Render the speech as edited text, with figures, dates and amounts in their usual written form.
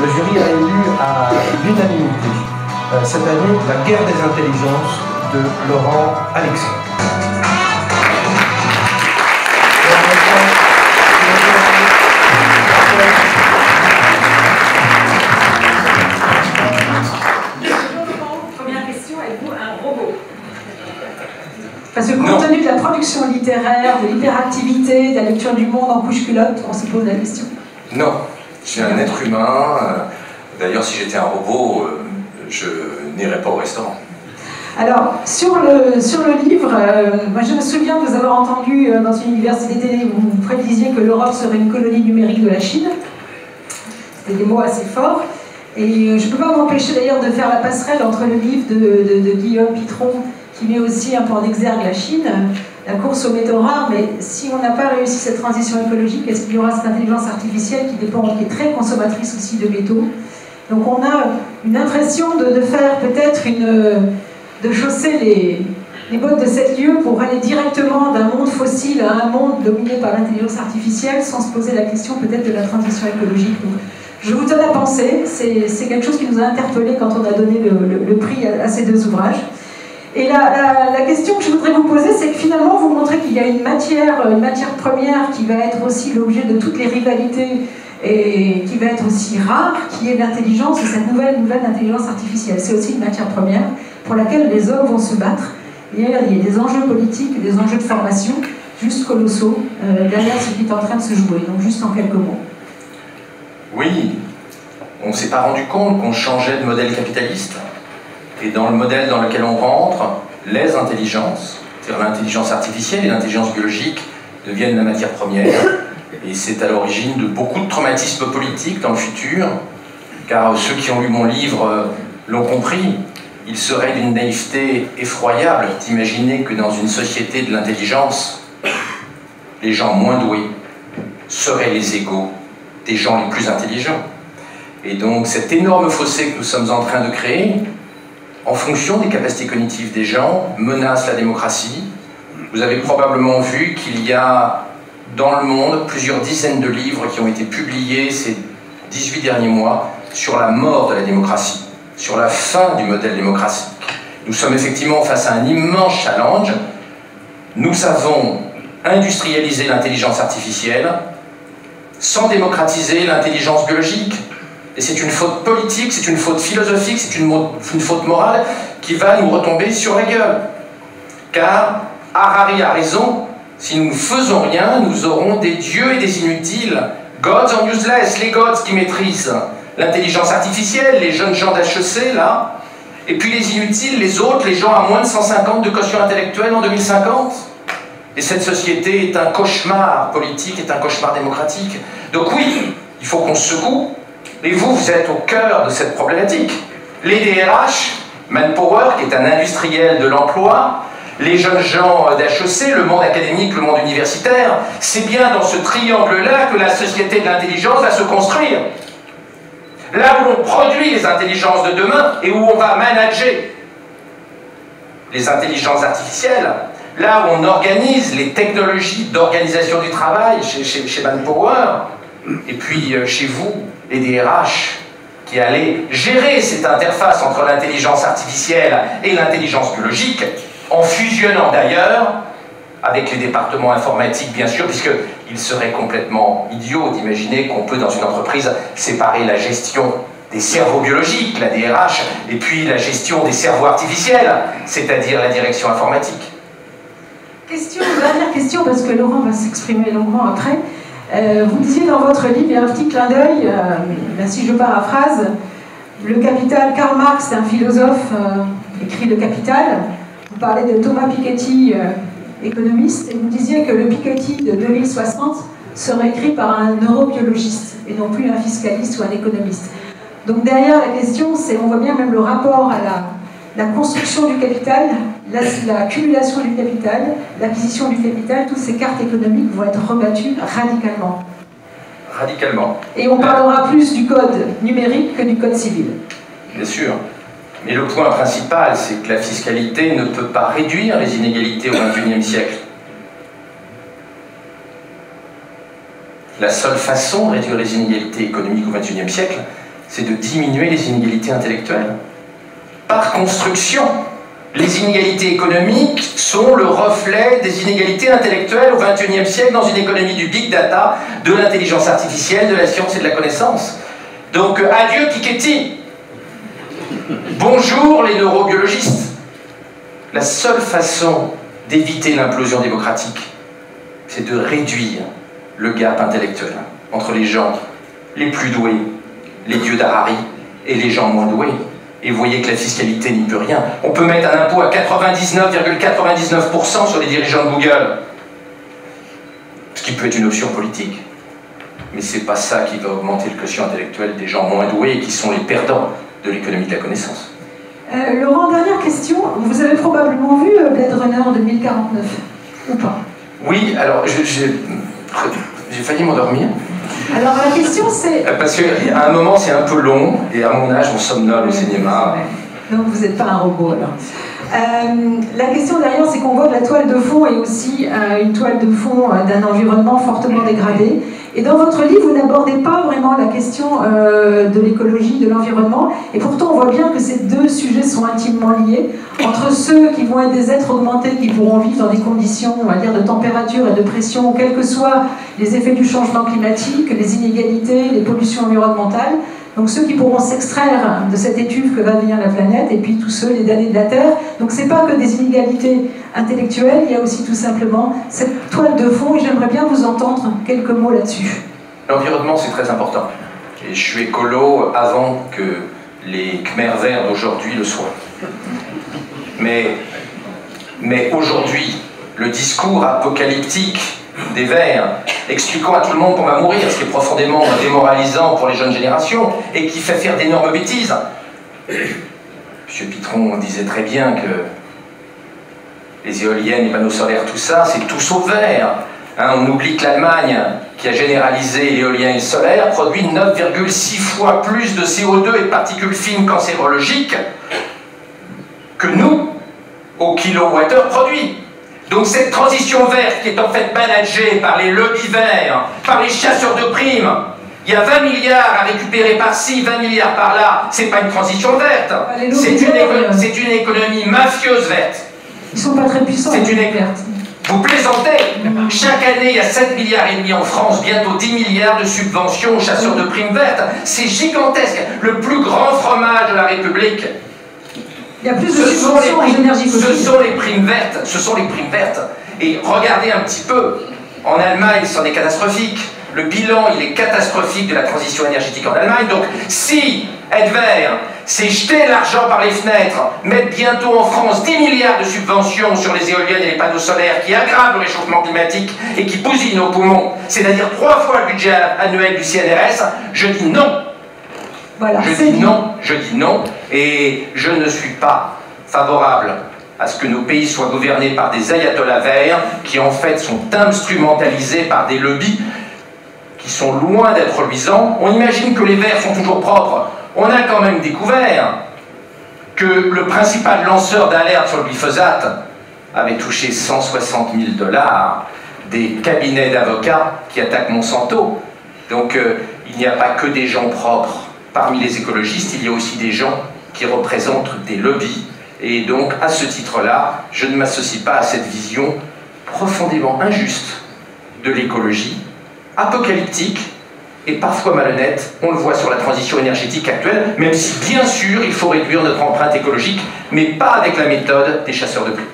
Le jury a élu à l'unanimité cette année La guerre des intelligences de Laurent Alexandre. Première question, êtes-vous un robot? Parce que compte tenu de la production littéraire, de l'hyperactivité, de la lecture du monde en couche-culotte, on se pose la question. Non, je suis un être humain. D'ailleurs, si j'étais un robot, je n'irais pas au restaurant. Alors, sur le livre, moi je me souviens de vous avoir entendu dans une université télé où vous prédisiez que l'Europe serait une colonie numérique de la Chine. C'était des mots assez forts. Et je ne peux pas m'empêcher d'ailleurs de faire la passerelle entre le livre de Guillaume Pitron, qui met aussi un peu en exergue la Chine, la course aux métaux rares, mais si on n'a pas réussi cette transition écologique, est-ce qu'il y aura cette intelligence artificielle qui est très consommatrice aussi de métaux? Donc on a une impression de faire peut-être de chausser les bottes de 7 lieues pour aller directement d'un monde fossile à un monde dominé par l'intelligence artificielle sans se poser la question peut-être de la transition écologique. Donc, je vous donne à penser, c'est quelque chose qui nous a interpellés quand on a donné le prix à ces deux ouvrages. Et la question que je voudrais vous poser, c'est que finalement vous montrez qu'il y a une matière première qui va être aussi l'objet de toutes les rivalités et qui va être aussi rare, qui est l'intelligence, cette nouvelle intelligence artificielle. C'est aussi une matière première pour laquelle les hommes vont se battre. Et il y a des enjeux politiques, des enjeux de formation juste colossaux derrière ce qui est en train de se jouer. Donc juste en quelques mots. Oui, on ne s'est pas rendu compte qu'on changeait de modèle capitaliste. Et dans le modèle dans lequel on rentre, les intelligences, c'est-à-dire l'intelligence artificielle et l'intelligence biologique, deviennent la matière première. Et c'est à l'origine de beaucoup de traumatismes politiques dans le futur, car ceux qui ont lu mon livre l'ont compris. Il serait d'une naïveté effroyable d'imaginer que dans une société de l'intelligence, les gens moins doués seraient les égaux des gens les plus intelligents. Et donc cet énorme fossé que nous sommes en train de créer, en fonction des capacités cognitives des gens, menace la démocratie. Vous avez probablement vu qu'il y a dans le monde plusieurs dizaines de livres qui ont été publiés ces 18 derniers mois sur la mort de la démocratie, sur la fin du modèle démocratique. Nous sommes effectivement face à un immense challenge. Nous avons industrialisé l'intelligence artificielle sans démocratiser l'intelligence biologique. Et c'est une faute politique, c'est une faute philosophique, c'est une faute morale qui va nous retomber sur la gueule. Car Harari a raison, si nous ne faisons rien, nous aurons des dieux et des inutiles. Gods are useless, les gods qui maîtrisent l'intelligence artificielle, les jeunes gens d'HEC, là, et puis les inutiles, les autres, les gens à moins de 150 de quotient intellectuel en 2050. Et cette société est un cauchemar politique, est un cauchemar démocratique. Donc oui, il faut qu'on se secoue. Et vous, vous êtes au cœur de cette problématique. Les DRH, Manpower, qui est un industriel de l'emploi, les jeunes gens d'HEC, le monde académique, le monde universitaire, c'est bien dans ce triangle-là que la société de l'intelligence va se construire. Là où on produit les intelligences de demain et où on va manager les intelligences artificielles, là où on organise les technologies d'organisation du travail chez Manpower, et puis chez vous, les DRH, qui allaient gérer cette interface entre l'intelligence artificielle et l'intelligence biologique, en fusionnant d'ailleurs avec les départements informatiques, bien sûr, puisqu'il serait complètement idiot d'imaginer qu'on peut, dans une entreprise, séparer la gestion des cerveaux biologiques, la DRH, et puis la gestion des cerveaux artificiels, c'est-à-dire la direction informatique. Dernière question, parce que Laurent va s'exprimer longuement après. Vous disiez dans votre livre, il y a un petit clin d'œil, si je paraphrase, le Capital, Karl Marx, un philosophe, écrit Le Capital. Vous parlez de Thomas Piketty, économiste, et vous disiez que le Piketty de 2060 serait écrit par un neurobiologiste, et non plus un fiscaliste ou un économiste. Donc derrière la question, on voit bien même le rapport à la construction du capital, l'accumulation du capital, l'acquisition du capital, toutes ces cartes économiques vont être rebattues radicalement. Radicalement. Et on parlera plus du code numérique que du code civil. Bien sûr. Mais le point principal, c'est que la fiscalité ne peut pas réduire les inégalités au XXIe siècle. La seule façon de réduire les inégalités économiques au XXIe siècle, c'est de diminuer les inégalités intellectuelles. Par construction, les inégalités économiques sont le reflet des inégalités intellectuelles au XXIe siècle dans une économie du big data, de l'intelligence artificielle, de la science et de la connaissance. Donc, adieu Piketty. Bonjour les neurobiologistes. La seule façon d'éviter l'implosion démocratique, c'est de réduire le gap intellectuel entre les gens les plus doués, les dieux d'Harari, et les gens moins doués. Et vous voyez que la fiscalité n'y peut rien. On peut mettre un impôt à 99,99% sur les dirigeants de Google, ce qui peut être une option politique. Mais c'est pas ça qui va augmenter le quotient intellectuel des gens moins doués et qui sont les perdants de l'économie de la connaissance. Laurent, dernière question. Vous avez probablement vu Blade Runner 2049, ou pas? Oui, alors j'ai failli m'endormir. Alors la question c'est... Parce qu'à un moment c'est un peu long, et à mon âge on somnole au cinéma. Donc vous n'êtes pas un robot alors. La question derrière, c'est qu'on voit que la toile de fond est aussi une toile de fond d'un environnement fortement dégradé. Et dans votre livre, vous n'abordez pas vraiment la question de l'écologie, de l'environnement. Et pourtant, on voit bien que ces deux sujets sont intimement liés. Entre ceux qui vont être des êtres augmentés, qui pourront vivre dans des conditions, on va dire, de température et de pression, quels que soient les effets du changement climatique, les inégalités, les pollutions environnementales. Donc ceux qui pourront s'extraire de cette étuve que va devenir la planète, et puis tous ceux, les damnés de la Terre. Donc c'est pas que des inégalités intellectuelles, il y a aussi tout simplement cette toile de fond, et j'aimerais bien vous entendre quelques mots là-dessus. L'environnement, c'est très important. Et je suis écolo avant que les Khmers verts d'aujourd'hui le soient. Mais aujourd'hui, le discours apocalyptique des Verts, expliquant à tout le monde qu'on va mourir, ce qui est profondément démoralisant pour les jeunes générations et qui fait faire d'énormes bêtises. M. Pitron disait très bien que les éoliennes, les panneaux solaires, tout ça, c'est tout sauf vert. Hein, on oublie que l'Allemagne, qui a généralisé l'éolien et le solaire, produit 9,6 fois plus de CO2 et de particules fines cancérologiques que nous, au kilowattheure produit. Donc cette transition verte qui est en fait managée par les lobbies verts, par les chasseurs de primes, il y a 20 milliards à récupérer par-ci, 20 milliards par-là, c'est pas une transition verte, c'est une économie mafieuse verte. Ils sont pas très puissants. C'est une économie verte. Vous plaisantez. Chaque année, il y a 7,5 milliards en France, bientôt 10 milliards de subventions aux chasseurs de primes vertes. C'est gigantesque. Le plus grand fromage de la République. Il y a plus de subventions aux énergies fossiles. Ce sont les primes vertes. Ce sont les primes vertes. Et regardez un petit peu. En Allemagne, c'en est catastrophique. Le bilan, il est catastrophique de la transition énergétique en Allemagne. Donc, si être vert, c'est jeter l'argent par les fenêtres, mettre bientôt en France 10 milliards de subventions sur les éoliennes et les panneaux solaires qui aggravent le réchauffement climatique et qui bousillent nos poumons, c'est-à-dire 3 fois le budget annuel du CNRS, je dis non. Voilà, je dis non, et je ne suis pas favorable à ce que nos pays soient gouvernés par des ayatollahs verts qui en fait sont instrumentalisés par des lobbies qui sont loin d'être luisants. On imagine que les verts sont toujours propres. On a quand même découvert que le principal lanceur d'alerte sur le glyphosate avait touché 160 000 $ des cabinets d'avocats qui attaquent Monsanto. Donc il n'y a pas que des gens propres. Parmi les écologistes, il y a aussi des gens qui représentent des lobbies. Et donc, à ce titre-là, je ne m'associe pas à cette vision profondément injuste de l'écologie, apocalyptique et parfois malhonnête. On le voit sur la transition énergétique actuelle, même si, bien sûr, il faut réduire notre empreinte écologique, mais pas avec la méthode des chasseurs de primes.